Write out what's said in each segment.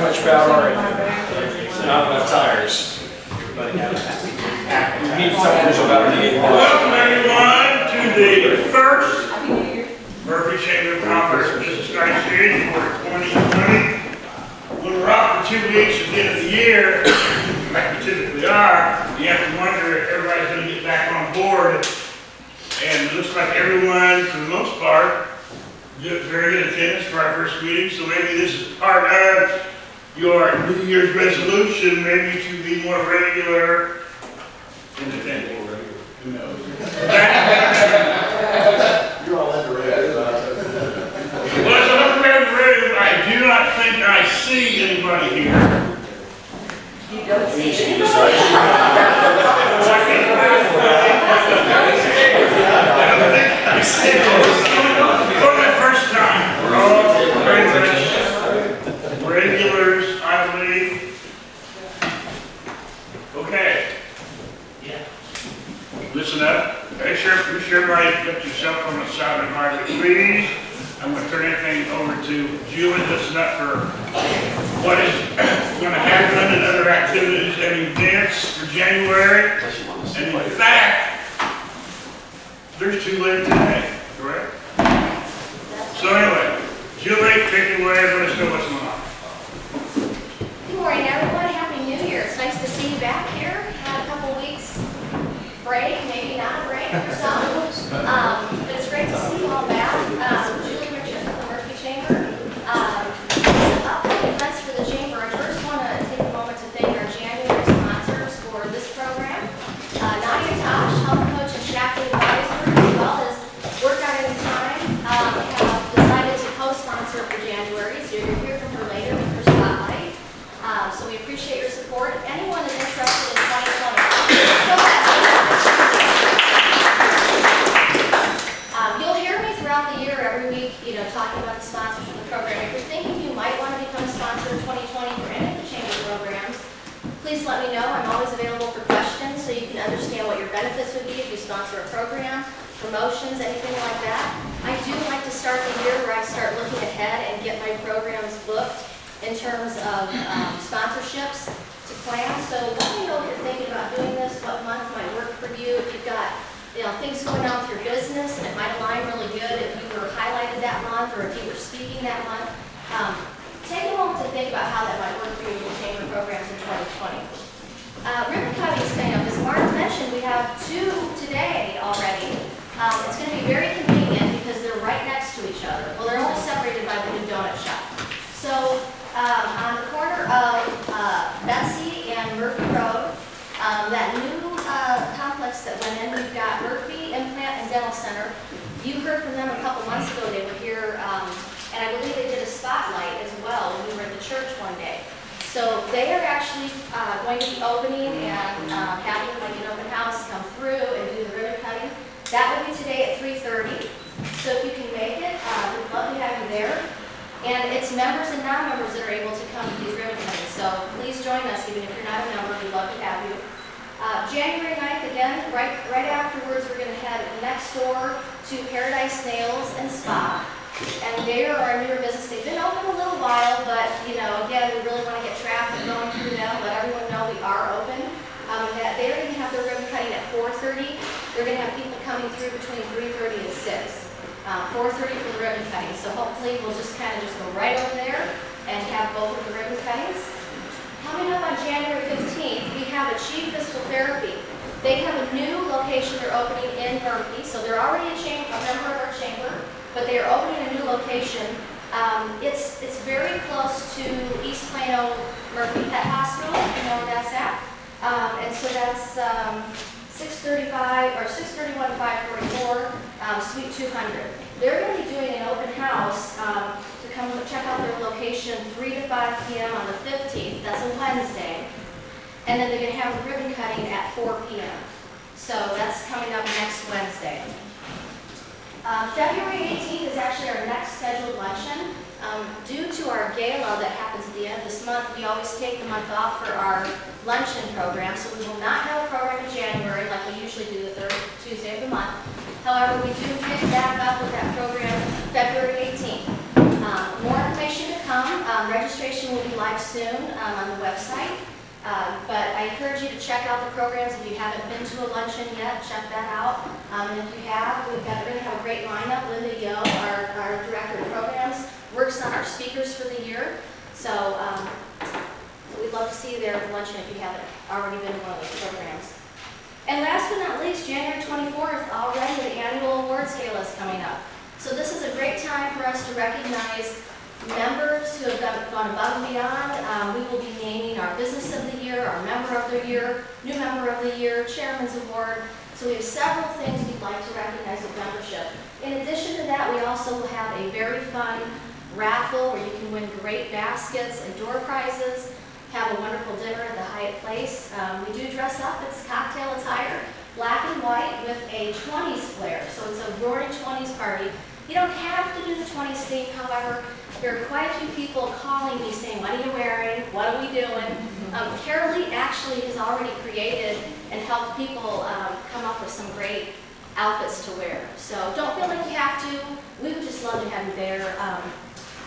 too much power and not enough tires. Everybody have we need someone who's about to get Welcome everyone to the first Murphy Chamber of Commerce Business Guide Series for 2020. We're off for 2 weeks at the end of the year, like we typically are. You have to wonder if everybody's going to get back on board. And it looks like everyone, for the most part, did very good attendance for our first meeting. So maybe this is part of your New Year's resolution, maybe to be more regular in attending. Who knows? You're all in the red. Well, so I'm in the room. I do not think I see anybody here. You don't see it. For my first time, we're all very much regulars, I believe. Okay. Listen up. Make sure everybody get yourself on the silent market, please. I'm going to turn everything over to Julie. Listen up for what is going to happen and other activities and events for January. And in fact, there's two later today, correct? So anyway, Julie, take it away. Let us know what's going on. Good morning, everyone. Happy New Year. It's nice to see you back here. Had a couple weeks break, maybe not a break for some. But it's great to see you all back. Julie Richards from the Murphy Chamber. Some upcoming events for the Chamber. I first want to take a moment to thank our January sponsors for this program. Nadya, Titch, health coach and Shackley advisor, as well as Workout Anytime, have decided to co-sponsor for January. So you're going to hear from her later in her spotlight. So we appreciate your support. If anyone is interested in 2020, go ahead. You'll hear me throughout the year, every week, talking about the sponsors of the program. If you're thinking you might want to become a sponsor in 2020 for any of the Chamber programs, please let me know. I'm always available for questions so you can understand what your benefits would be if you sponsor a program, promotions, anything like that. I do like to start the year where I start looking ahead and get my programs booked in terms of sponsorships to plan. So let me know if you're thinking about doing this, what month might work for you. If you've got things going on with your business and it might align really good if you were highlighted that month or if you were speaking that month. Take a moment to think about how that might work for you in the Chamber programs in 2020. Ribbon cutting is coming up. As Mark mentioned, we have 2 today already. It's going to be very convenient because they're right next to each other. Well, they're only separated by the new donut shop. So on the corner of Betsy and Murphy Road, that new complex that went in, we've got Murphy Implant and Dental Center. You heard from them a couple months ago. They were here, and I believe they did a spotlight as well when we were at the church one day. So they are actually going to be opening and having like an open house come through and do the ribbon cutting. That will be today at 3:30. So if you can make it, we'd love to have you there. And it's members and non-members that are able to come to these ribbon cuttings. So please join us, even if you're not a member. We'd love to have you. January 9th, again, right afterwards, we're going to head next door to Paradise Nails and Spa. And they are our newer business. They've been open a little while, but, again, we really want to get traffic going through them, let everyone know we are open. They're going to have their ribbon cutting at 4:30. They're going to have people coming through between 3:30 and 6. 4:30 for the ribbon cutting. So hopefully we'll just go right over there and have both of the ribbon cuttings. Coming up on January 15th, we have Achieve Physical Therapy. They have a new location they're opening in Murphy. So they're already a member of our chamber, but they are opening a new location. It's very close to East Plano Murphy Pet Hospital, you know where that's at. And so that's 635 or 631 544 Suite 200. They're going to be doing an open house to come check out their location 3 to 5 p.m. on the 15th. That's a Wednesday. And then they're going to have a ribbon cutting at 4 p.m. So that's coming up next Wednesday. February 18th is actually our next scheduled luncheon. Due to our gala that happens at the end of this month, we always take the month off for our luncheon program, so we will not have a program in January like we usually do the third Tuesday of the month. However, we do pick back up with that program February 18th. More information to come. Registration will be live soon on the website. But I encourage you to check out the programs. If you haven't been to a luncheon yet, check that out. And if you have, we're going to have a great lineup. Linda Yo, our director of programs, works on our speakers for the year. So we'd love to see you there at the luncheon if you haven't already been to one of those programs. And last but not least, January 24th, already the annual awards gala is coming up. So this is a great time for us to recognize members who have gone above and beyond. We will be naming our Business of the Year, our Member of the Year, New Member of the Year, Chairman's Award. So we have several things we'd like to recognize with membership. In addition to that, we also will have a very fun raffle where you can win great baskets and door prizes, have a wonderful dinner at the Hyatt Place. We do dress up, it's cocktail attire, black and white with a 20s flair. So it's a roaring 20s party. You don't have to do the 20s theme, however. There are quite a few people calling me saying, what are you wearing? What are we doing? Carolee actually has already created and helped people come up with some great outfits to wear. So don't feel like you have to. We would just love to have you there.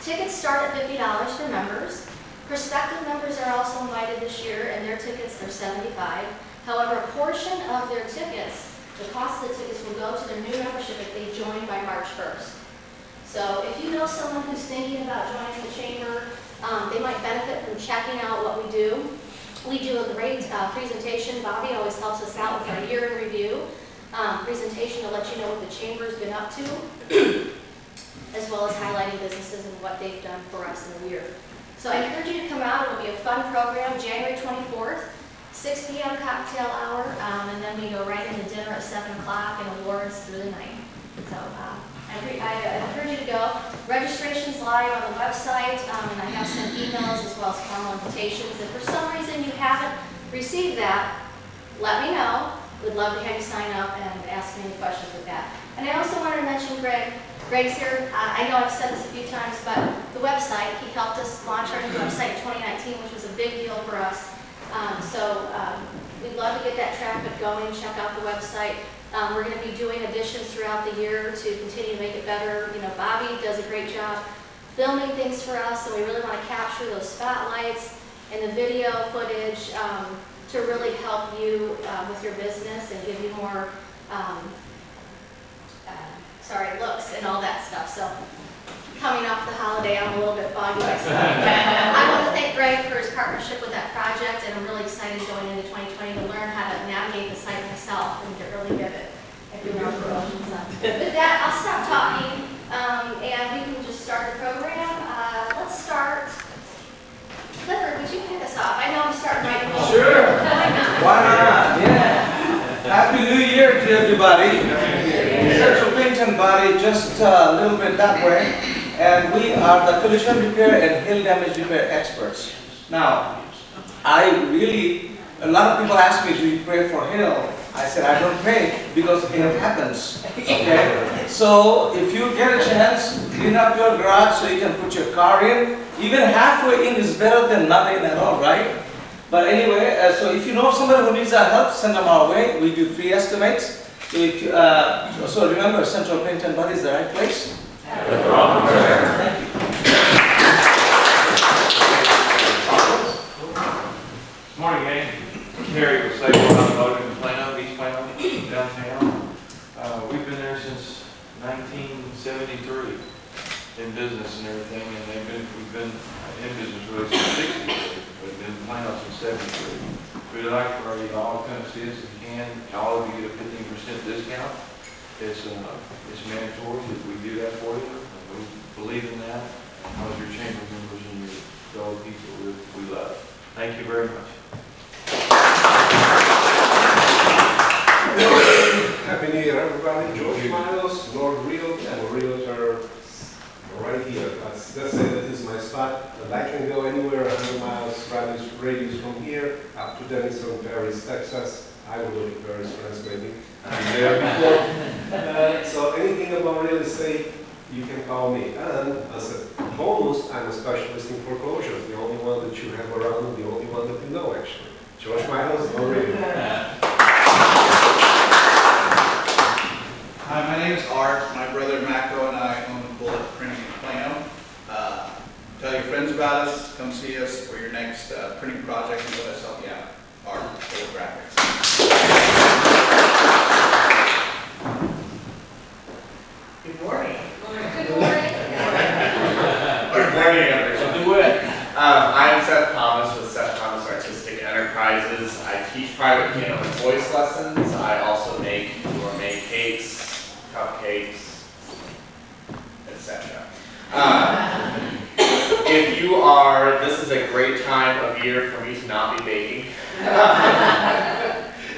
Tickets start at $50 for members. Prospective members are also invited this year, and their tickets are $75. However, a portion of their tickets, the cost of the tickets, will go to their new membership if they join by March 1st. So if you know someone who's thinking about joining the chamber, they might benefit from checking out what we do. We do a great presentation. Bobby always helps us out with our year in review presentation to let you know what the chamber's been up to, as well as highlighting businesses and what they've done for us in the year. So I encourage you to come out. It'll be a fun program, January 24th, 6 p.m. cocktail hour, and then we go right into dinner at 7 o'clock and awards through the night. So I encourage you to go. Registration's live on the website, and I have sent emails as well as formal invitations. If for some reason you haven't received that, let me know. We'd love to have you sign up and ask me any questions with that. And I also wanted to mention Greg. Greg's here. I know I've said this a few times, but the website, he helped us launch our new website in 2019, which was a big deal for us. We'd love to get that traffic going. Check out the website. We're going to be doing additions throughout the year to continue to make it better. You know, Bobby does a great job filming things for us, and we really want to capture those spotlights and the video footage to really help you with your business and give you more looks and all that stuff. So coming off the holiday, I'm a little bit foggy myself. I want to thank Greg for his partnership with that project, and I'm really excited going into 2020 to learn how to navigate the site myself and to really get it if you know promotions. With that, I'll stop talking, and we can just start the program. Let's start. Clifford, would you kick us off? I know I'm starting right away. Sure. Why not? Why not? Yeah. Happy New Year to everybody. Central Clinton body, just a little bit that way. And we are the collision repair and hail damage repair experts. Now, a lot of people ask me, do you pray for hail? I said, I don't pray because hail happens. Okay? So, if you get a chance, clean up your garage so you can put your car in. Even halfway in is better than nothing at all, right? But anyway, so if you know somebody who needs our help, send them our way. We do free estimates. So remember, Central Clinton Body is the right place. Thank you. Good morning, gang. Terry was saying we're automotive in Plano, East Plano, downtown. We've been there since 1973 in business and everything, and we've been in business really since 60. We've been in Plano since 73. We'd like for you all to come see us if you can. All of you get a 15% discount. It's mandatory that we do that for you. We believe in that. And all your chamber members and your fellow people we love. Thank you very much. Happy New Year, everybody. George Miles, Lord Real, and a realtor right here. Let's say that this is my spot, but I can go anywhere 100 miles radius from here up to Denison, Paris, Texas. I will go to Paris, France, maybe. I'm there before. So anything about real estate, you can call me. And as a bonus, I'm a specialist in foreclosures, the only one that you have around, the only one that you know, actually. George Miles, Lord Real. Hi, my name is Art. My brother Macro and I own Bullet Printing in Plano. Tell your friends about us, come see us for your next printing project and let us help you out. Art or graphics. Good morning. Good morning. Good morning, everyone. Do it. I'm Seth Thomas with Seth Thomas Artistic Enterprises. I teach private piano and voice lessons. I also make gourmet cakes, cupcakes, etc. If you are, this is a great time of year for me to not be baking.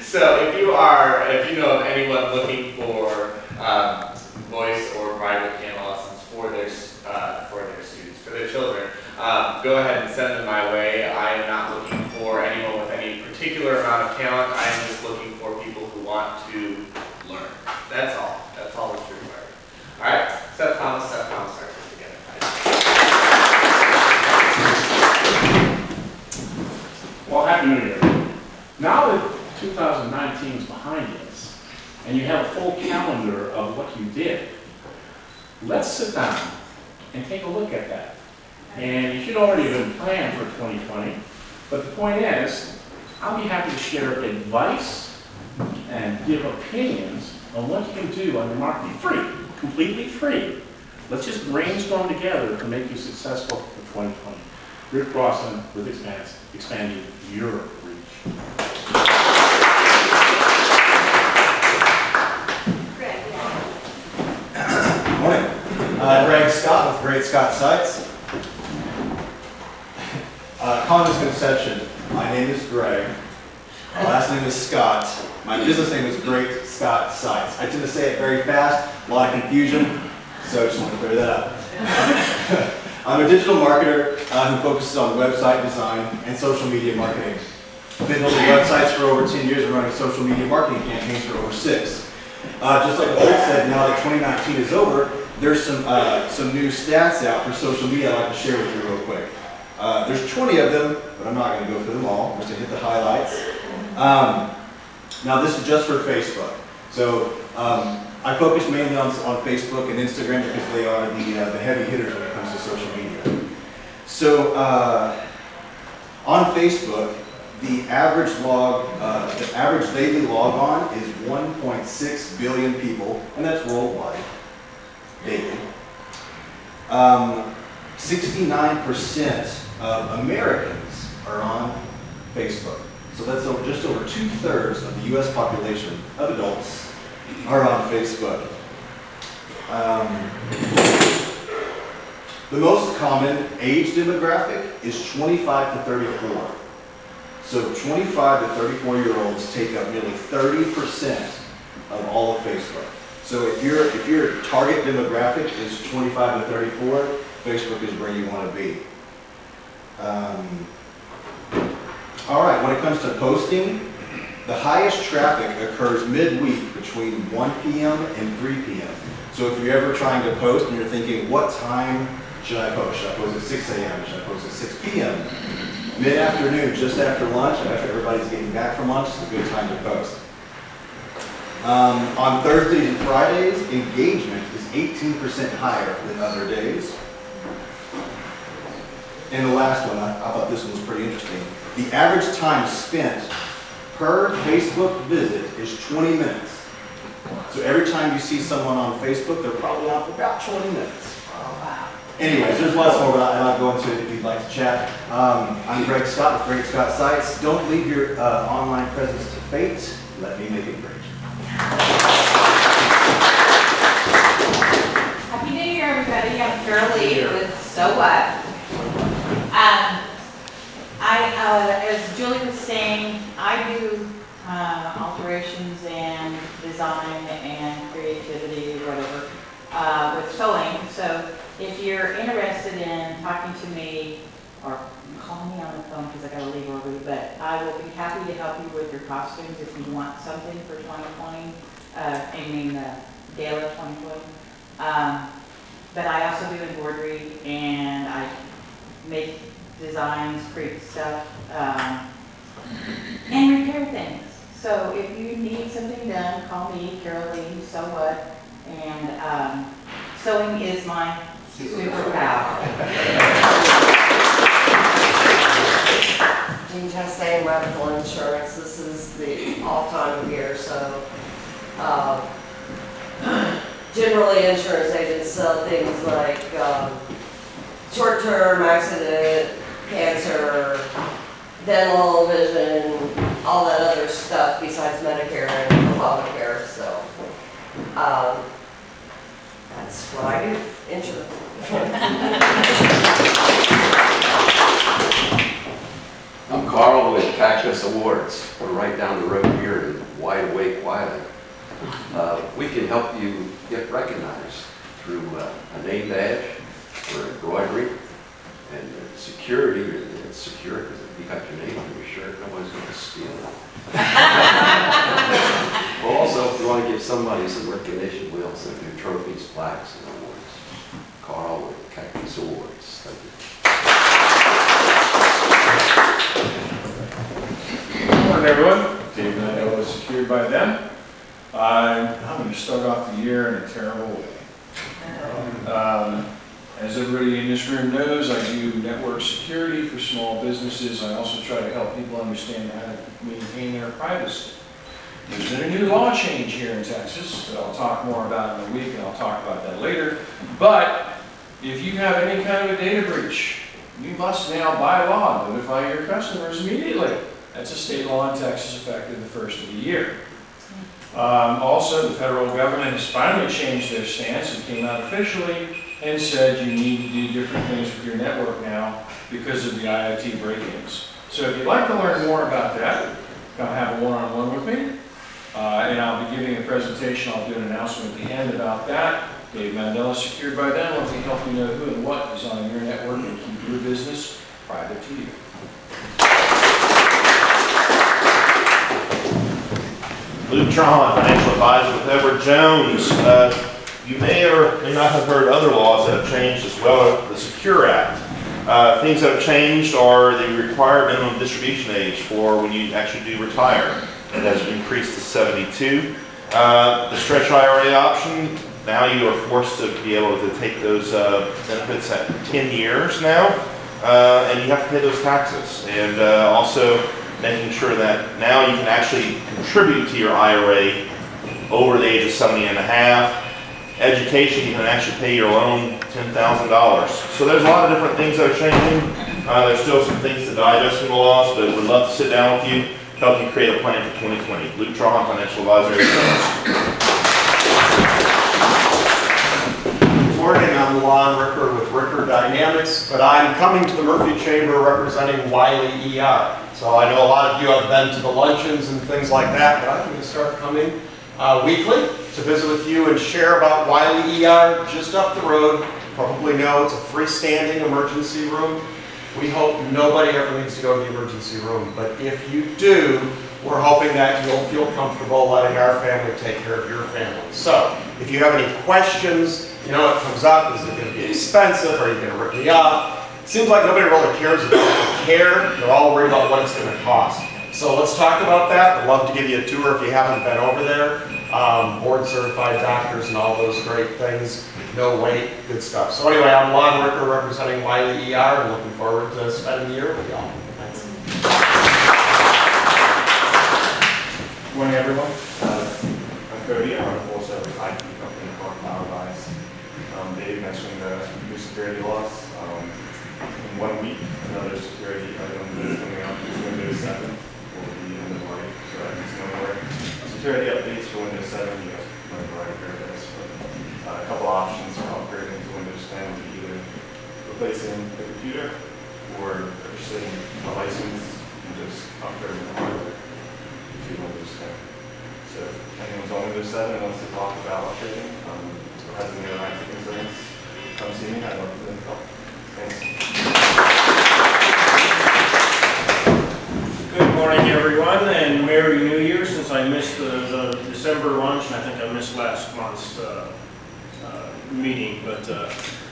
So if you know of anyone looking for voice or private piano lessons for their students, for their children, go ahead and send them my way. I am not looking for anyone with any particular amount of talent. I am just looking for people who want to learn. That's all. That's all that's required. All right, Seth Thomas, Artistic Enterprise. Well, Happy New Year. Now that 2019 is behind us, and you have a full calendar of what you did, let's sit down and take a look at that. And you should already have been planned for 2020, but the point is, I'll be happy to share advice and give opinions on what you can do on your marketing. Free, completely free. Let's just brainstorm together to make you successful for 2020. Rick Rawson with expanding your reach. Greg, Morning. Greg Scott with Great Scott Sites. Common misconception. My name is Greg. My last name is Scott. My business name is Great Scott Sites. I tend to say it very fast, a lot of confusion, so I just want to clear that up. I'm a digital marketer who focuses on website design and social media marketing. I've been building websites for over 10 years and running social media marketing campaigns for over 6. Just like the Rick said, now that 2019 is over, there's some new stats out for social media I'd like to share with you real quick. There's 20 of them, but I'm not going to go through them all. I'm just going to hit the highlights. Now this is just for Facebook. So I focus mainly on Facebook and Instagram because they are the heavy hitters when it comes to social media. So on Facebook, the average daily log on is 1.6 billion people, and that's worldwide, daily. 69% of Americans are on Facebook. So that's just over 2/3 of the U.S. population of adults are on Facebook. The most common age demographic is 25 to 34. So 25 to 34-year-olds take up nearly 30% of all of Facebook. So if your target demographic is 25 to 34, Facebook is where you want to be. All right, when it comes to posting, the highest traffic occurs midweek between 1 p.m. and 3 p.m. So if you're ever trying to post and you're thinking, what time should I post? Should I post at 6 a.m.? Should I post at 6 p.m.? Mid-afternoon, just after lunch, after everybody's getting back from lunch, is a good time to post. On Thursdays and Fridays, engagement is 18% higher than other days. And the last one, I thought this one was pretty interesting. The average time spent per Facebook visit is 20 minutes. So every time you see someone on Facebook, they're probably on for about 20 minutes. Anyways, there's lots more, but I'm not going to if you'd like to chat. I'm Greg Scott with Great Scott Sites. Don't leave your online presence to fate. Let me make it great. Happy New Year, everybody. I'm Carol Lee with So What. As Julie was saying, I do alterations and design and creativity, whatever, with sewing. So if you're interested in talking to me or call me on the phone because I got to leave early, but I will be happy to help you with your costumes if you want something for 2020, Gala 2020. But I also do embroidery and I make designs, create stuff, and repair things. So if you need something done, call me, Carol Lee, So What. And sewing is my Superpower. Jean Chastain, medical insurance, this is the off time of year, so, generally insurance agents sell things like, short-term accident, cancer, dental, vision, all that other stuff besides Medicare and Obamacare, so, that's what I do, insurance. I'm Carl with Cactus Awards. We're right down the road here in Wide Awake, Wylie. We can help you get recognized through a name badge or embroidery and security. It's secure because if you got your name on your shirt, nobody's going to steal it. Well, also, if you want to give somebody some recognition, we also do trophies, plaques, and awards. Carl with Cactus Awards. Thank you. Good morning, everyone. Dave Nadya was secured by them. I'm going to start off the year in a terrible way. As everybody in this room knows, I do network security for small businesses. I also try to help people understand how to maintain their privacy. There's been a new law change here in Texas that I'll talk more about in a week, and I'll talk about that later. But if you have any kind of a data breach, you must now, by law, notify your customers immediately. That's a state law in Texas effective the first of the year. Also, the federal government has finally changed their stance and came out officially and said you need to do different things with your network now because of the IoT break-ins. So if you'd like to learn more about that, come have a one-on-one with me. And I'll be giving a presentation. I'll do an announcement at the end about that. Dave Mandela secured by them. Let me help you know who and what is on your network and keep your business private to you. Luke Trahan, financial advisor with Edward Jones. You may or may not have heard other laws that have changed as well. The Secure Act. Things that have changed are the required minimum distribution age for when you actually do retire. It has increased to 72. The stretch IRA option, now you are forced to be able to take those benefits at 10 years now, and you have to pay those taxes. And also making sure that now you can actually contribute to your IRA over the age of 70 and a half. Education, you can actually pay your loan $10,000. So there's a lot of different things that are changing. There's still some things to digest in the laws, but we'd love to sit down with you, help you create a plan for 2020. Luke Trahan, financial advisor. Good morning, I'm Lon Ricker with Ricker Dynamics, but I'm coming to the Murphy Chamber representing Wylie ER. So I know a lot of you have been to the luncheons and things like that, but I'm going to start coming weekly to visit with you and share about Wylie ER just up the road. You probably know it's a freestanding emergency room. We hope nobody ever needs to go to the emergency room, but if you do, we're hoping that you'll feel comfortable letting our family take care of your family. So if you have any questions, you know what comes up, is it going to be expensive? Are you going to rip me off? It seems like nobody really cares about the care. They're all worried about what it's going to cost. So let's talk about that. I'd love to give you a tour if you haven't been over there. Board certified doctors and all those great things. No wait, good stuff. So anyway, I'm Lon Ricker representing Wylie ER and looking forward to spending the year with y'all. Thanks. Good morning, everyone. I'm Cody. I run a full service IT company called PowerBuys. Dave mentioned the new security laws. In 1 week, another security item that's coming out is Windows 7 will be end of life, so that means no more security updates for Windows 7. You guys might have already heard of this, but a couple options for upgrading to Windows 10 would be either replacing the computer or purchasing a license and just upgrading the hardware to Windows 10. So if anyone's on Windows 7 and wants to talk about upgrading, or has any other IT concerns, come see me. I'd love to help. Thanks. Good morning, everyone, and Merry New Year, since I missed the December lunch, and I think I missed last month's meeting. But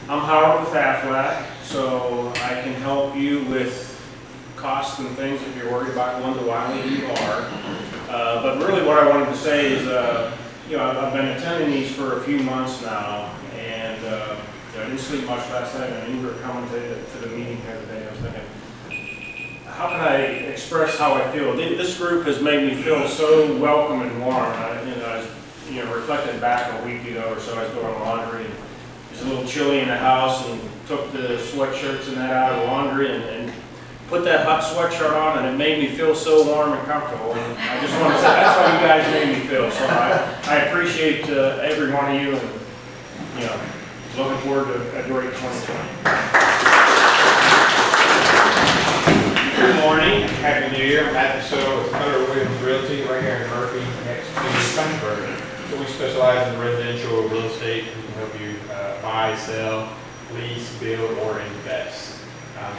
I'm Howard with Aflac, so I can help you with costs and things if you're worried about going to Wylie ER. But really what I wanted to say is, you know, I've been attending these for a few months now, and I didn't sleep much last night, and you were coming to the meeting here today. I was thinking, how can I express how I feel? This group has made me feel so welcome and warm. I was reflecting back a week ago or so. I was doing laundry, and it was a little chilly in the house, and took the sweatshirts and that out of the laundry, and put that hot sweatshirt on, and it made me feel so warm and comfortable. And I just want to say that's how you guys made me feel. So I appreciate every one of you, and looking forward to a great 2020. Good morning, Happy New Year. I'm Matthew Soto with Cutter Williams Realty right here in Murphy next to Sunburn. So we specialize in residential real estate. We can help you buy, sell, lease, build, or invest.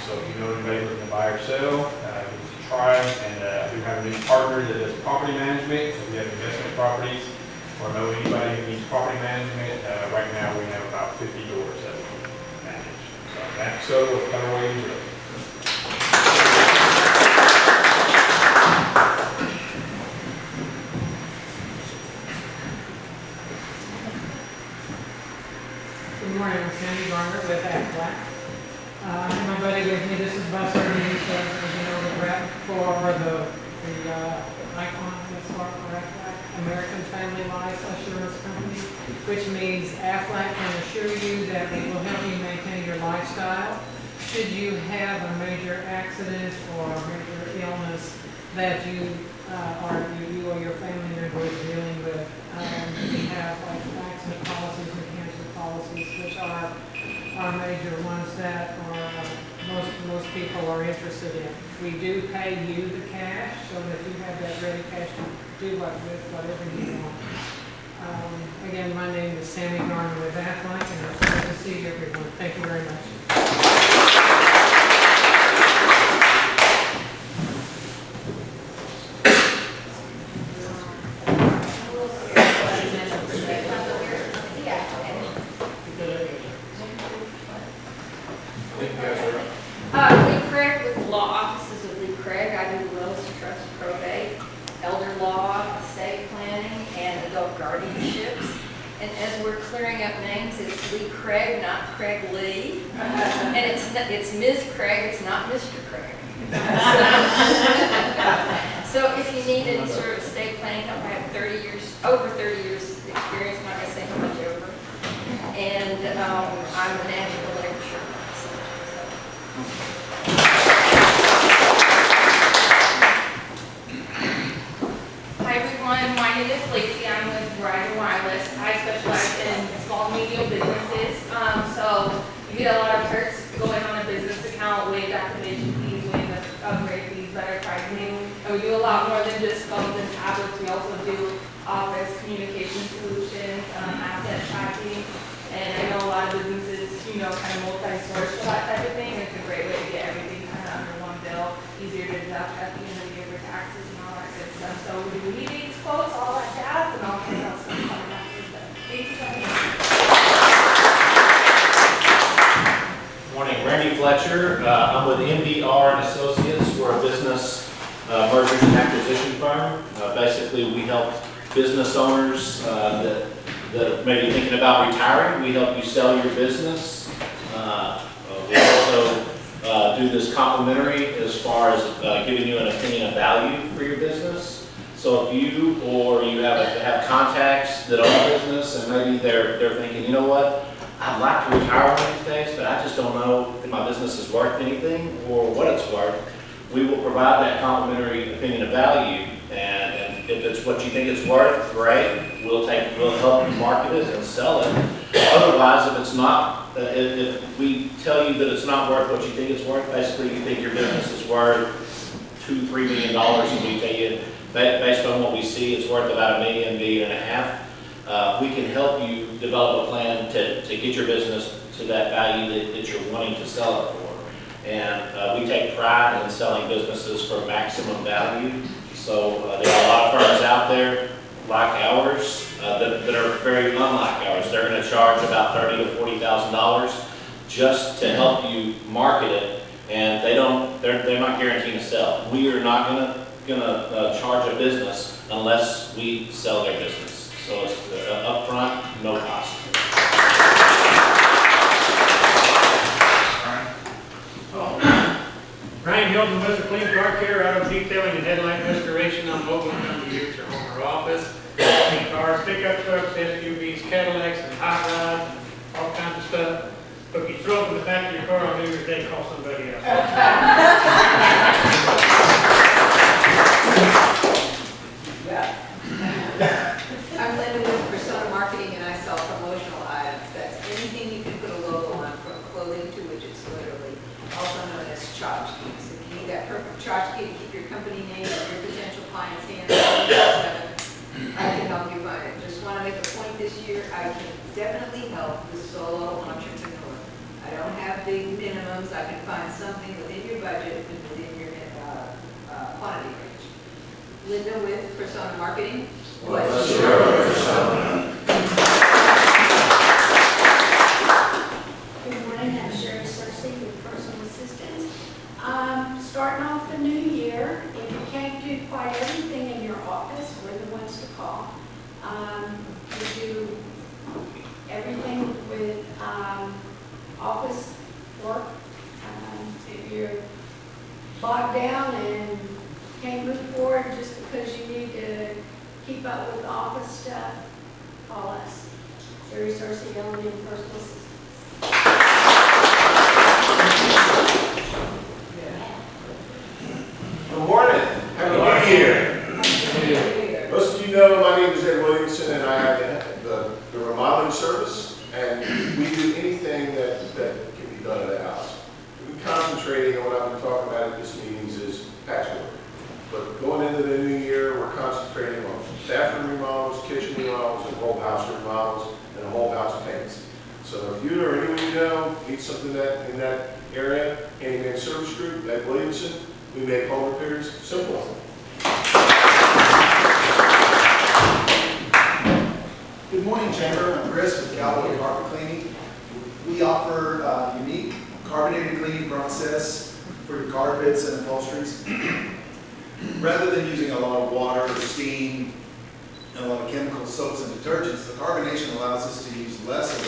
So if you know anybody looking to buy or sell, give us a try. And we have a new partner that does property management. So if you have investment properties or know anybody who needs property management, right now we have about 50 doors that we manage. So Matthew Soto with Cutter Williams Realty. Good morning, I'm Sandy Garner with Aflac. My buddy with me, this is Buster, he's the rep for the icon that's for Aflac, American Family Life Assurance Company, which means Aflac can assure you that we will help you maintain your lifestyle. Should you have a major accident or a major illness that you or your family member is dealing with, we have like accident policies and cancer policies, which are major ones that most people are interested in. We do pay you the cash so that you have that ready cash to do with whatever you want. Again, my name is Sammy Garner with Aflac, and it's good to see everyone. Thank you very much. Lee Craig with the law offices of Lee Craig. I do wills, trusts, probate, elder law, estate planning, and adult guardianships. And as we're clearing up names, it's Lee Craig, not Craig Lee. And it's Ms. Craig, it's not Mr. Craig. So if you need any sort of estate planning, I have over 30 years experience, I'm not going to say how much over. And I'm a national lecturer. Hi everyone, my name is Lacey. I'm with Verizon Wireless. I specialize in small and medium businesses. So you get a lot of perks going on a business account, waived activation fees, waived upgrade fees, better pricing. And we do a lot more than just phones and tablets. We also do office communication solutions, asset tracking. And I know a lot of businesses, kind of multi-source for that type of thing. It's a great way to get everything kind of under one bill, easier to deduct at the end of the year for taxes and all that good stuff. So we do meetings, quotes, all that jazz, and all that else coming back to the Morning, Randy Fletcher. I'm with MDR and Associates. We're a business mergers and acquisition firm. Basically, we help business owners that may be thinking about retiring. We help you sell your business. We also do this complimentary as far as giving you an opinion of value for your business. So if you have contacts that own a business and maybe they're thinking, you know what, I'd like to retire one of these days, but I just don't know if my business is worth anything or what it's worth. We will provide that complimentary opinion of value, and if it's what you think it's worth, great. We'll help you market it and sell it. Otherwise, if it's not, if we tell you that it's not worth what you think it's worth, basically you think your business is worth $2-3 million, and we tell you based on what we see, it's worth about $1.5 million. We can help you develop a plan to get your business to that value that you're wanting to sell it for. And we take pride in selling businesses for maximum value. So there are a lot of firms out there like ours that are very unlike ours. They're going to charge about $30,000 to $40,000 just to help you market it, and they're not guaranteeing to sell. We are not going to charge a business unless we sell their business. So it's upfront, no cost. Shelton with the Clean Car Care, out of detailing and headlight restoration on mobile company use or home or office. Clean cars, pickup trucks, SUVs, Cadillacs, and hot rods, and all kinds of stuff. But if you throw it in the back of your car on New Year's Day, call somebody else. I'm Linda with Persona Marketing, and I sell promotional items. That's anything you can put a logo on, from clothing to widgets, literally, also known as tchotchkes. If you need that perfect tchotchke to keep your company name and your potential clients' hands on, I can help you find it. Just want to make a point this year, I can definitely help the solo entrepreneur. I don't have big minimums. I can find something within your budget and within your quantity range. Linda with Persona Marketing. What's your persona? Good morning, I'm Sherry Cersei with Personal Assistance. Starting off the new year, if you can't do quite everything in your office, we're the ones to call. We do everything with office work. If you're bogged down and can't move forward just because you need to keep up with the office stuff, call us. Sherry Cersei, Personal Assistance. Good morning. Happy New Year. Most of you know my name is Ed Williamson, and I have the remodeling service, and we do anything that can be done at the house. We've been concentrating on what I've been talking about at this meetings is patchwork. But going into the new year, we're concentrating on bathroom remodels, kitchen remodels, and whole house remodels, and whole house paints. So if you or anyone you know needs something in that area, Handyman Service Group at Williamson, we make home repairs simple. Good morning, Chamber. I'm Chris with Callaway Carpet Cleaning. We offer a unique carbonated cleaning process for your carpets and upholsteries. Rather than using a lot of water or steam and a lot of chemical soaps and detergents, the carbonation allows us to use less of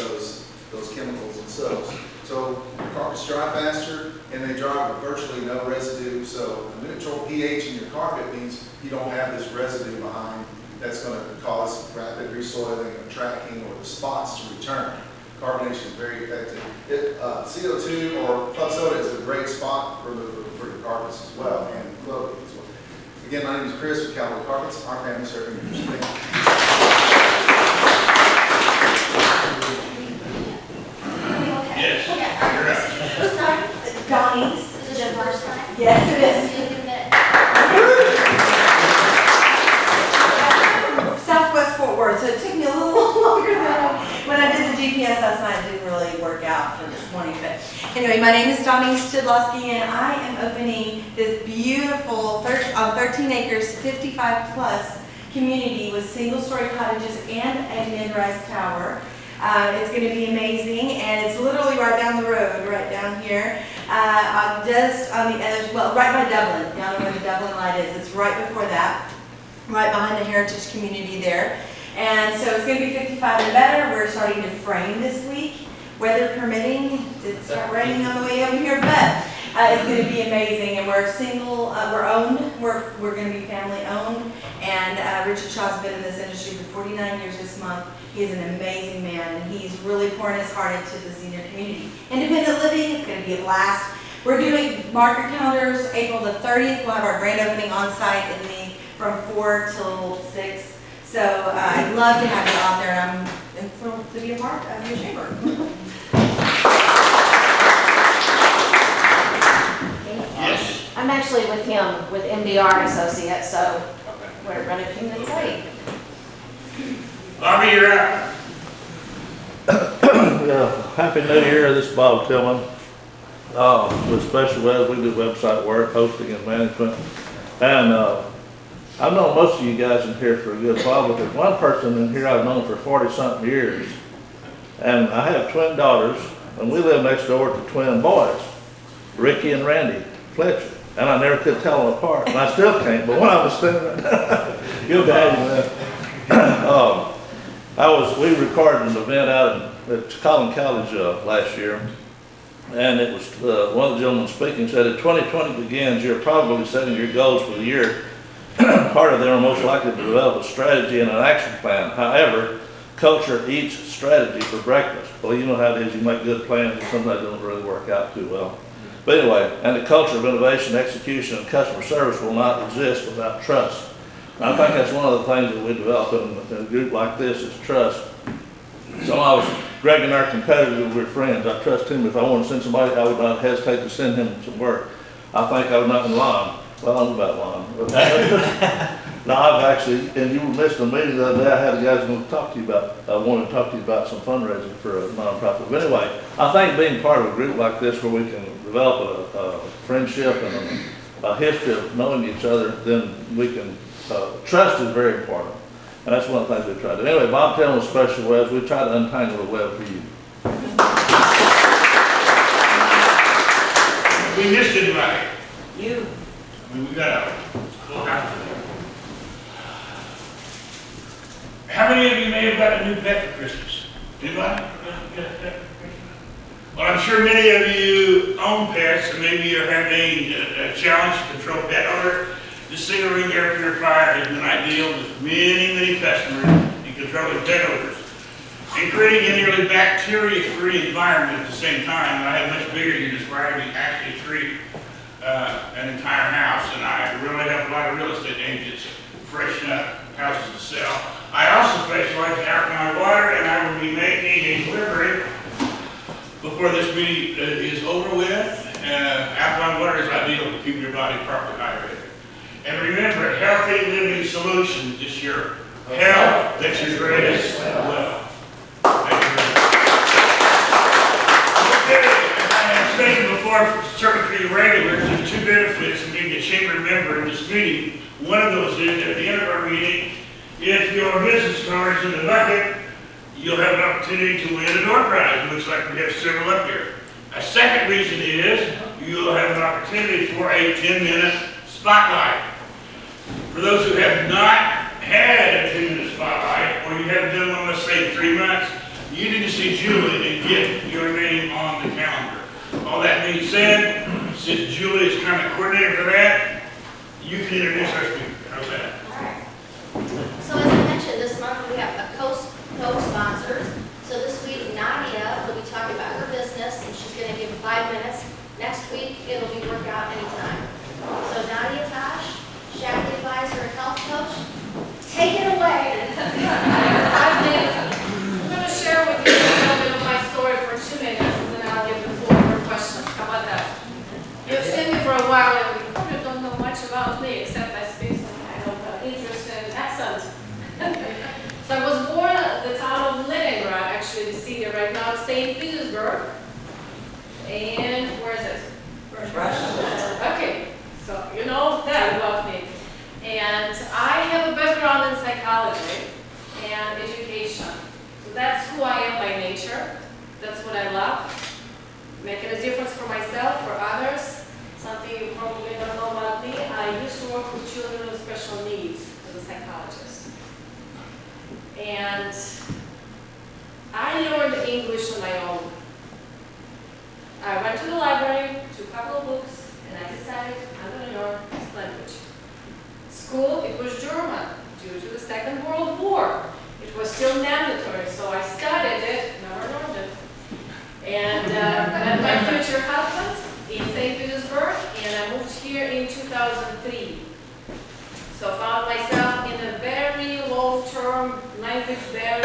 those chemicals and soaps. So your carpets dry faster and they dry with virtually no residue. So a neutral pH in your carpet means you don't have this residue behind that's going to cause rapid resoiling or tracking or the spots to return. Carbonation is very effective. CO2 or club soda is a great spot remover for your carpets as well and clothing as well. Again, my name is Chris with Callaway Carpets. Our family serving you. Yes. Donnie's. Is it your first time? Yes, it is. Southwest Fort Worth, so it took me a little longer than when I did the GPS last night. It didn't really work out for this morning, but anyway, my name is Donnie Stidlowski, and I am opening this beautiful 13 acres, 55 plus community with single-story cottages and a mid-rise tower. It's going to be amazing, and it's literally right down the road, right down here, just on the edge, well, right by Dublin, down where the Dublin light is. It's right before that, right behind the heritage community there. And so it's going to be 55 and better. We're starting to frame this week, weather permitting. It did start raining on the way over here, but it's going to be amazing. And we're single, we're owned. We're going to be family owned. And Richard Shaw's been in this industry for 49 years this month. He is an amazing man, and he's really pouring his heart into the senior community. Independent living, it's going to be a blast. We're doing marker calendars. April the 30th, we'll have our grand opening on site from 4 till 6. So I'd love to have you out there, and I'm thrilled to be a part of your chamber. Yes. I'm actually with him, with MDR Associates, so we're running King and State. Bobby, you're out. Yeah, Happy New Year, this is Bob Tillman. With Special Webs, we do website work, hosting and management. And I've known most of you guys in here for a good while, but there's one person in here I've known for 40-something years. And I have twin daughters, and we live next door to twin boys, Ricky and Randy Fletcher. And I never could tell them apart, and I still can't, but when I was standing you'll imagine that. We recorded an event out at Collin College last year, And it was, one of the gentlemen speaking said, if 2020 begins, you're probably setting your goals for the year. Part of them are most likely to develop a strategy and an action plan. However, culture eats strategy for breakfast. Well, you know how it is, you make good plans and sometimes they don't really work out too well. But anyway, and the culture of innovation, execution, and customer service will not exist without trust. And I think that's one of the things that we develop in a group like this is trust. So Greg and our competitors, we're friends. I trust him. If I want to send somebody, I would not hesitate to send him some work. I think I would not lie. Well, I'm about lying. No, I've actually, and you missed a meeting the other day. I had a guy going to talk to you about, I wanted to talk to you about some fundraising for a nonprofit. But anyway, I think being part of a group like this where we can develop a friendship and a history of knowing each other, then we can, trust is very important. And that's one of the things we try to do. Anyway, Bob telling us special webs, we try to untangle the web for you. We missed anybody. You. I mean, we got a whole house today. How many of you may have got a new pet for Christmas? Anybody? Well, I'm sure many of you own pets, and maybe you're having a challenge to control pet odor. The Single-Ring Air Purifier has been ideal with many customers in controlling pet odors and creating a nearly bacteria-free environment at the same time. I have much bigger units where I can actually treat an entire house, and I really help a lot of real estate agents freshen up houses to sell. I also specialize in alkaline water, and I will be making a delivery before this meeting is over with. Alkaline water is ideal to keep your body properly hydrated. And remember, Healthy Living Solutions is your health that's your greatest wealth. Thank you very much. Okay, I have stated before, certainly for your regulars, there's two benefits of being a chamber member in this meeting. One of those is at the end of our meeting, if your business card is in the bucket, you'll have an opportunity to win a door prize. It looks like we have several up here. A second reason is you'll have an opportunity for a 10-minute spotlight. For those who have not had a 10-minute spotlight, or you haven't done one, let's say 3 months, you need to see Julie and get your name on the calendar. All that being said, since Julie is kind of coordinator for that, you can introduce our speaker. How's that? So as I mentioned, this month we have a co-sponsors. So this week, Nadya will be talking about her business, and she's going to give 5 minutes. Next week, it'll be workout anytime. So Nadya Tosh, Shaq Advisor and Health Coach, take it away. 5 minutes. I'm going to share with you a little bit of my story for 2 minutes, and then I'll give the floor for questions. How about that? You've seen me for a while, and you probably don't know much about me, except I speak some kind of interesting accent. So I was born at the town of Leningrad, actually the city right now, St. Petersburg. And where is it? Russia. Okay, so you know that about me. And I have a background in psychology and education. So that's who I am by nature. That's what I love. Making a difference for myself, for others. Something you probably don't know about me. I used to work with children with special needs as a psychologist. And I learned English on my own. I went to the library, took a couple of books, and I decided I'm going to learn this language. School, it was German, due to the Second World War. It was still mandatory, so I studied it, never learned it. And met my future husband in St. Petersburg, and I moved here in 2003. So I found myself in a very long-term language barrier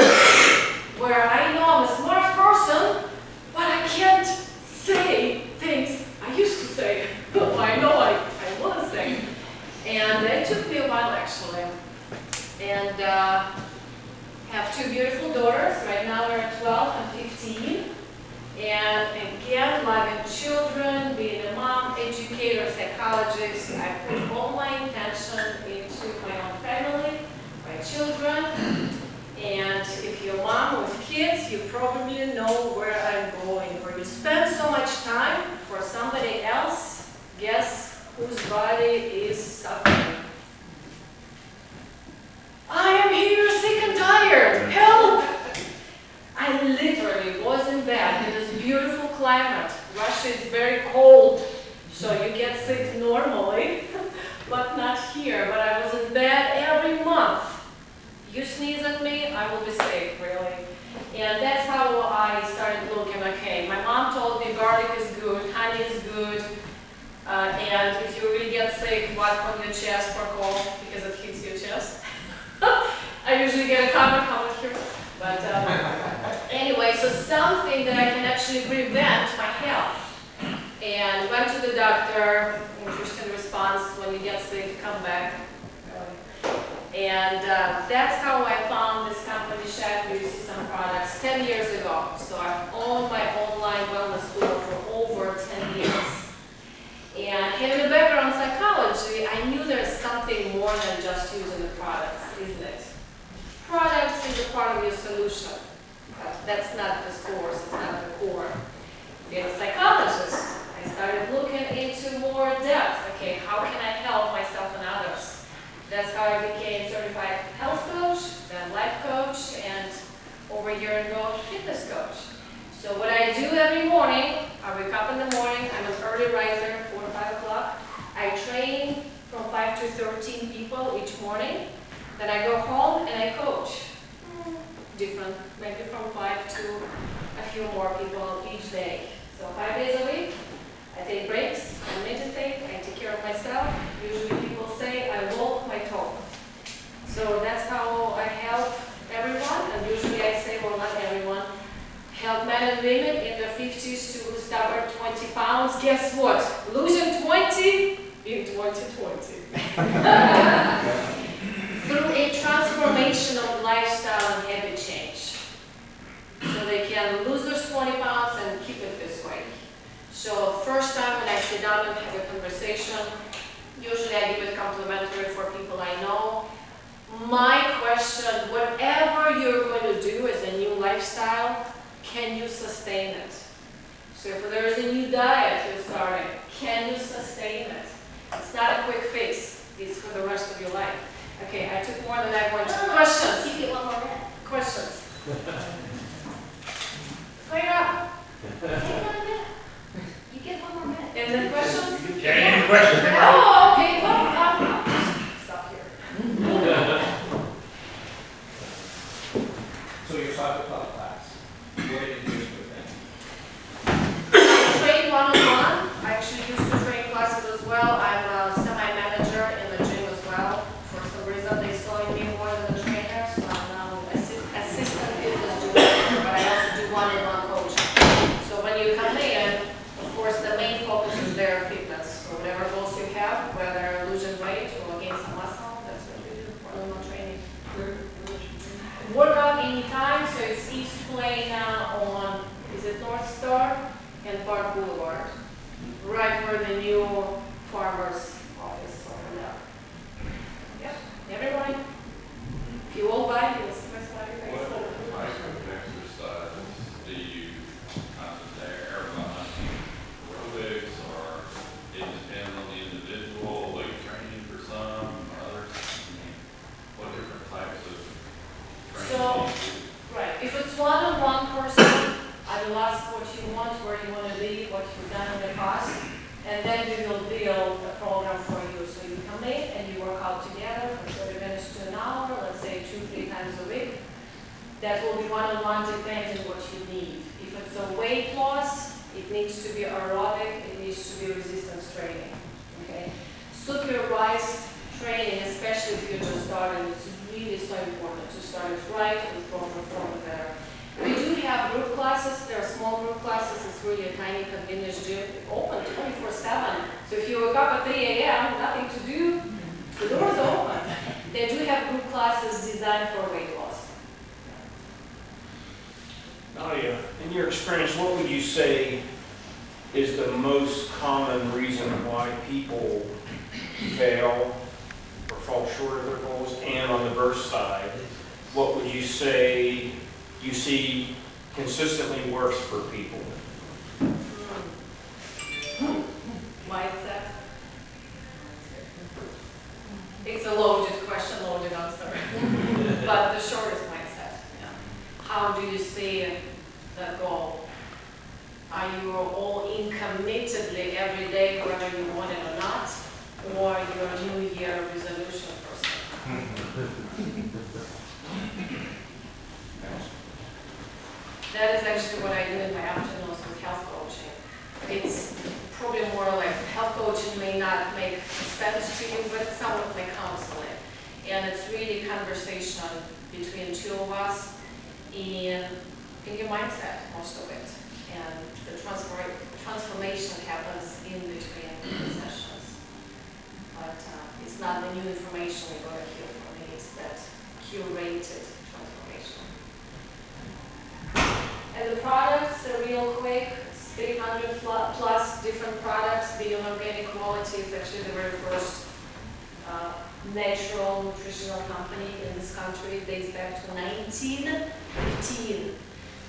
where I know I'm a smart person, but I can't say things I used to say. Well, I know I want to say. And it took me a while, actually. And have two beautiful daughters. Right now they're 12 and 15. And again, loving children, being a mom, educator, psychologist, I put all my intention into my own family, my children. And if you're a mom with kids, you probably know where I'm going. Where you spend so much time for somebody else, guess whose body is suffering. I am here sick and tired. Help! I literally was in bed in this beautiful climate climate. Russia is very cold, so you get sick normally, but not here. But I was in bed every month. You sneeze at me, I will be sick, really. And that's how I started looking, okay, my mom told me garlic is good, honey is good, and if you really get sick, wipe on your chest for cold, because it hits your chest. I usually get a common comment here, but anyway, so something that I can actually prevent my health. And went to the doctor, interesting response, when you get sick, come back. And that's how I found this company, Chef Beauty, some products 10 years ago. So I've owned my online wellness store for over 10 years. And having a background in psychology, I knew there's something more than just using the products, isn't it? Products is a part of your solution. That's not the source, it's not the core. Being a psychologist, I started looking into more depth. Okay, how can I help myself and others? That's how I became certified health coach, then life coach, and over a year ago, fitness coach. So what I do every morning, I wake up in the morning, I'm an early riser, 4 to 5 o'clock. I train from 5 to 13 people each morning. Then I go home and I coach. Different, maybe from 5 to a few more people each day. So 5 days a week, I take breaks, I meditate, I take care of myself. Usually people say I walk my talk. So that's how I help everyone, and usually I say, well, not everyone, help men and women in their 50s to start at 20 pounds. Guess what? Losing 20 in 2020. Through a transformation of lifestyle and habit change. So they can lose those 20 pounds and keep it this way. So first time when I sit down and have a conversation, usually I give it complimentary for people I know. My question, whatever you're going to do as a new lifestyle, can you sustain it? So if there is a new diet you're starting, can you sustain it? It's not a quick fix, it's for the rest of your life. Okay, I took more than I wanted. Questions? You get one more minute. Questions? Clear up. Take 1 minute. You get one more minute. And then questions? Yeah, any questions? Oh, okay, well, I'll just stop here. So your cyber club class, what did you do with them? I train one-on-one. I actually used to train classes as well. I'm a semi-manager in the gym as well. For some reason, they saw in me more than the trainer, so I'm now assistant fitness director, but I also do one-on-one coaching. So when you come in, of course, the main focus is their fitness. So whatever goals you have, whether losing weight or gain some muscle, that's what we do, one-on-one training. Workout anytime, so it's East Plain on, is it North Star and Park Boulevard, right where the new farmer's office opened up. Yep, every morning. If you walk by, you'll see my smiley face. What type of exercise do you concentrate on? Aerobics, or it depends on the individual, weight training for some, others? What different types of training So, do you do? right, if it's one-on-one person, I will ask what you want, where you want to be, what you've done in the past, and then we will build a program for you. So you come in and you work out together from 30 minutes to an hour, let's say 2-3 times a week. That will be one-on-one depending what you need. If it's a weight loss, it needs to be aerobic, it needs to be resistance training. Okay? Supervised training, especially if you're just starting, is really so important to start it right and perform better. We do have group classes. There are small group classes. It's really a tiny convenience gym, open 24/7. So if you wake up at 3 a.m., nothing to do, the doors are open. They do have group classes designed for weight loss. Nadya, in your experience, what would you say is the most common reason why people fail or fall short of their goals? And on the verse side, what would you say you see consistently works for people? Mindset. It's a loaded question, loaded answer. But the short is mindset. Yeah. How do you see the goal? are you all in committedly every day, whether you want it or not, or you're a New Year resolution person? That is actually what I do in my afternoons with health coaching. It's probably more like health coaching may not make sense to you, but it's somewhat like counseling. And it's really conversation between two of us in your mindset, most of it. And the transformation happens in between the sessions. But it's not the new information we're going to hear from me, it's that curated transformation. And the products, real quick, it's 300 plus different products. Beyond Organic Quality is actually the very first natural nutritional company in this country. It dates back to 1915.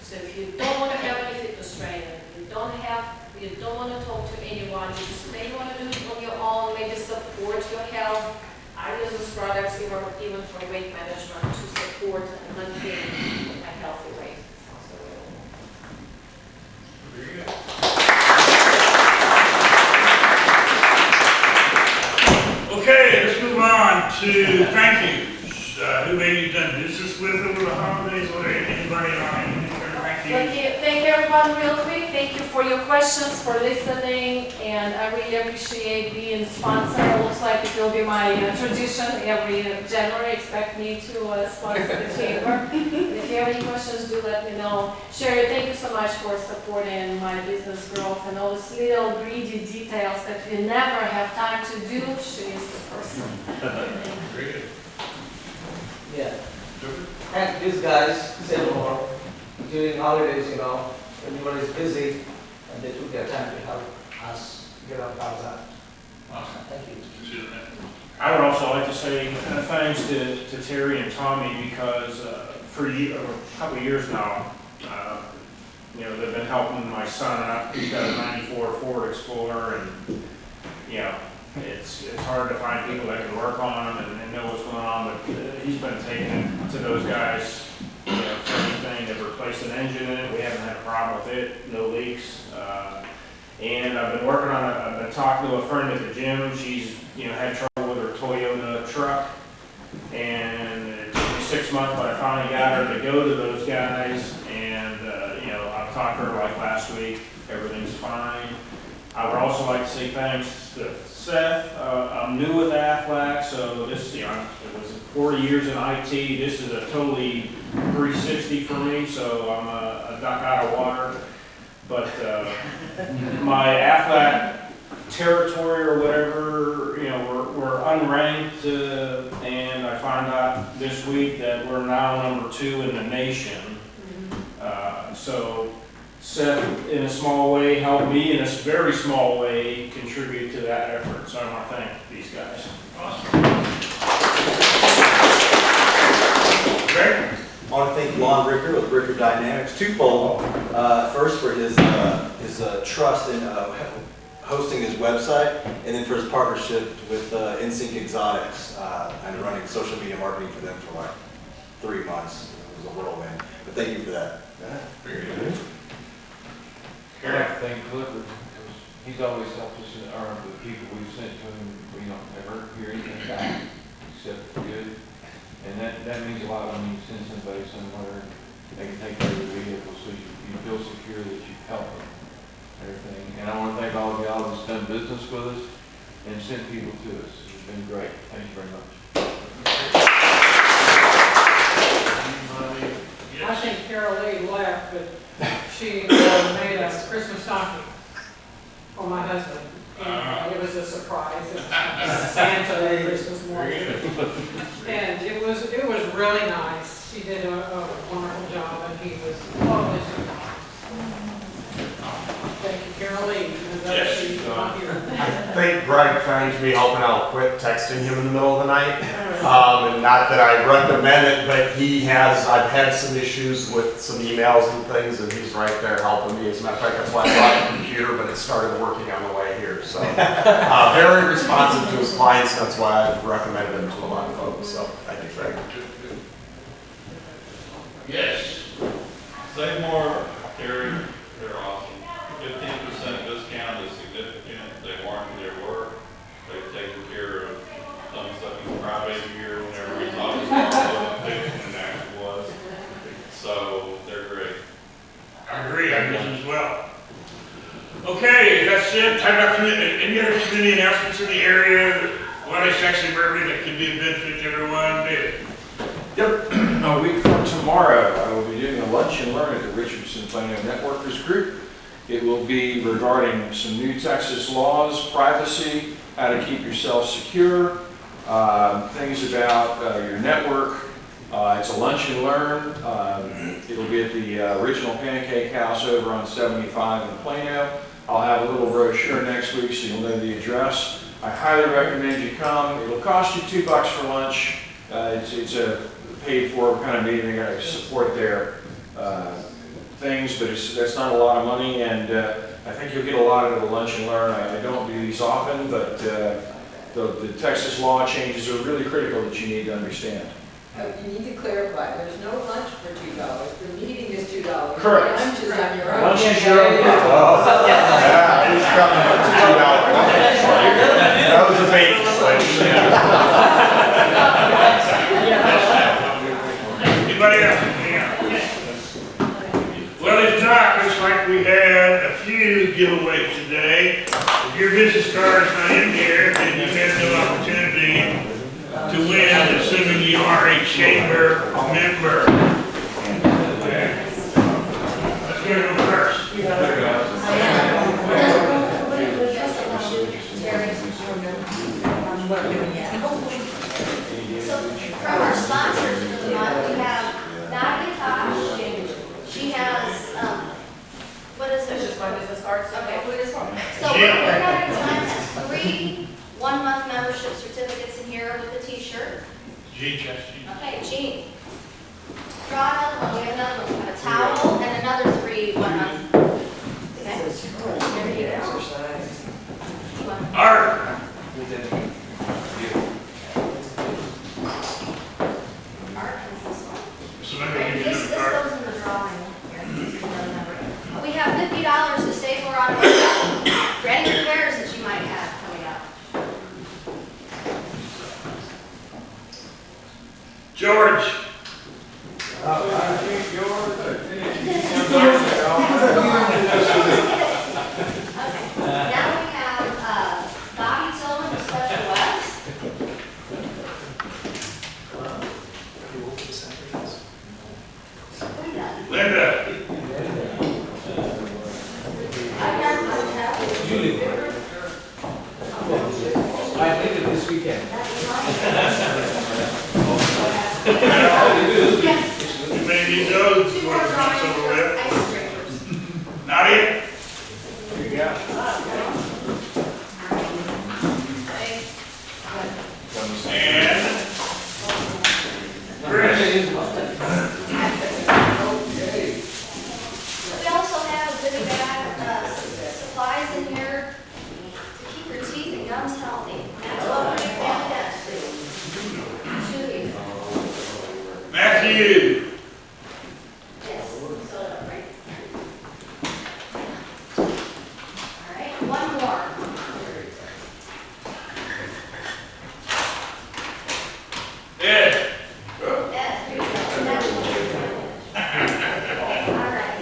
So if you don't want to have any fitness training, you don't want to talk to anyone, you just maybe want to do it on your own, maybe support your health. I use these products even for weight management to support and maintain a healthy weight. Very good. Okay, let's move on to thank yous. Who may have done business with over the holidays, or anybody on thank you. Thank you everyone real quick. Thank you for your questions, for listening, and I really appreciate being sponsored. Looks like it will be my tradition every January. Expect me to sponsor the chamber. If you have any questions, do let me know. Sherry, thank you so much for supporting my business growth and all those little greedy details that we never have time to do. She is the person. Very good. Yeah. And these guys said more during holidays, everyone is busy, and they took their time to help us get our cars out. Awesome. Thank you. Appreciate that. I would also like to say thanks to Terry and Tommy, because for a couple of years now, they've been helping my son out. He's got a 94 Ford Explorer, and it's hard to find people that can work on them and know what's going on, but he's been taking it to those guys, for anything. They've replaced an engine in it. We haven't had a problem with it, no leaks. And I've been I've been talking to a friend at the gym. She's, had trouble with her Toyota truck, and it took me 6 months, but I finally got her to go to those guys, and, I've talked to her like last week. Everything's fine. I would also like to say thanks to Seth. I'm new with Aflac, so this, it was 40 years in IT. This is a totally 360 for me, so I'm a duck out of water. But my Aflac territory or whatever, we're unranked, and I found out this week that we're now number 2 in the nation. So Seth, in a small way, helped me in a very small way contribute to that effort. So I want to thank these guys. Awesome. Greg? I want to thank Lon Ricker with Ricker Dynamics twofold. First for his trust in hosting his website, and then for his partnership with NSYNC Exotics. I'm running social media marketing for them for like 3 months. It was a whirlwind, but thank you for that. Very good. I'd like to thank Clifford, because he's always helped us in our the people we've sent to him. We don't ever hear anything back except good. And that means a lot when you send somebody somewhere, they can take care of the vehicle, so you feel secure that you've helped them, everything. And I want to thank all of y'all that's done business with us and sent people to us. It's been great. Thank you very much. I think Carol Lee laughed, but she made a Christmas stocking for my husband. And it was a surprise. It was Santa on Christmas morning. And it was really nice. She did a wonderful job, and he was totally surprised. Thank you, Carol Lee. I think Greg finds me helping out quit texting him in the middle of the night. And not that I recommend it, but I've had some issues with some emails and things, and he's right there helping me. As a matter of fact, that's why I brought the computer, but it started working on the way here. So very responsive to his clients. That's why I've recommended him to a lot of folks. So thank you, Greg. Yes. Say more, Terry. They're awesome. Yes, agree, I miss them as well. Okay, that's it. Time about any other community announcements in the area? What is actually Murphy that could be a benefit to everyone? David? Yep, a week from tomorrow, I will be doing a lunch and learn at the Richardson Plano Networkers Group. It will be regarding some new Texas laws, privacy, how to keep yourself secure, things about your network. It's a lunch and learn. It'll be at the original Pancake House over on 75 in Plano. I'll have a little brochure next week so you'll know the address. I highly recommend you come. It'll cost you $2 for lunch. It's a paid for kind of meeting. They got to support their things, but that's not a lot of money, and I think you'll get a lot out of the lunch and learn. I don't do these often, but the Texas law changes are really critical that you need to understand. You need to clarify, there's no lunch for $2, the meeting is $2. Correct. Lunch is on your own. Lunch is your own. Oh, yeah, he's coming for $2. That was a bait. Anybody else? Well, if not, looks like we had a few giveaways today. If your business card is not in here, then you have no opportunity to win, assuming you are a chamber member. Let's get them first. So from our sponsors for the month, we have Nadya. She has, what is it? It's just my business cards. Okay, what is it? So we're having time has 3 one-month membership certificates in here with a t-shirt. Gene Chester. Okay, Jean. Draw another one, we have another one, we have a towel and another 3 one-month. Okay. There you go. Art. Art is this one. So maybe we can This do art. goes in the drawing here. This is another number. We have $50 to save for automotive for any repairs that you might have coming up. George. Now we have Bobby Tillman with Special Webs. Linda. Julie. I did it this weekend. You may need those before the month's over with. Nadia? Here you go. And Chris. We also have a goodie bag of supplies in here to keep your teeth and gums healthy. That's what we found that to you. Matthew. Yes, soda, right? All right, one more. Ed. Ed, here you go. All right.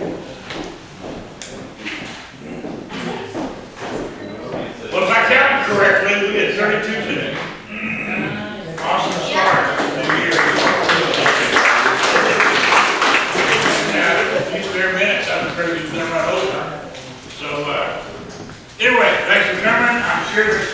Well, if I counted correctly, we had 32 today. Awesome start. Now, a few spare minutes, I was afraid we'd done right over. So, anyway, thanks for coming. I'm sure there's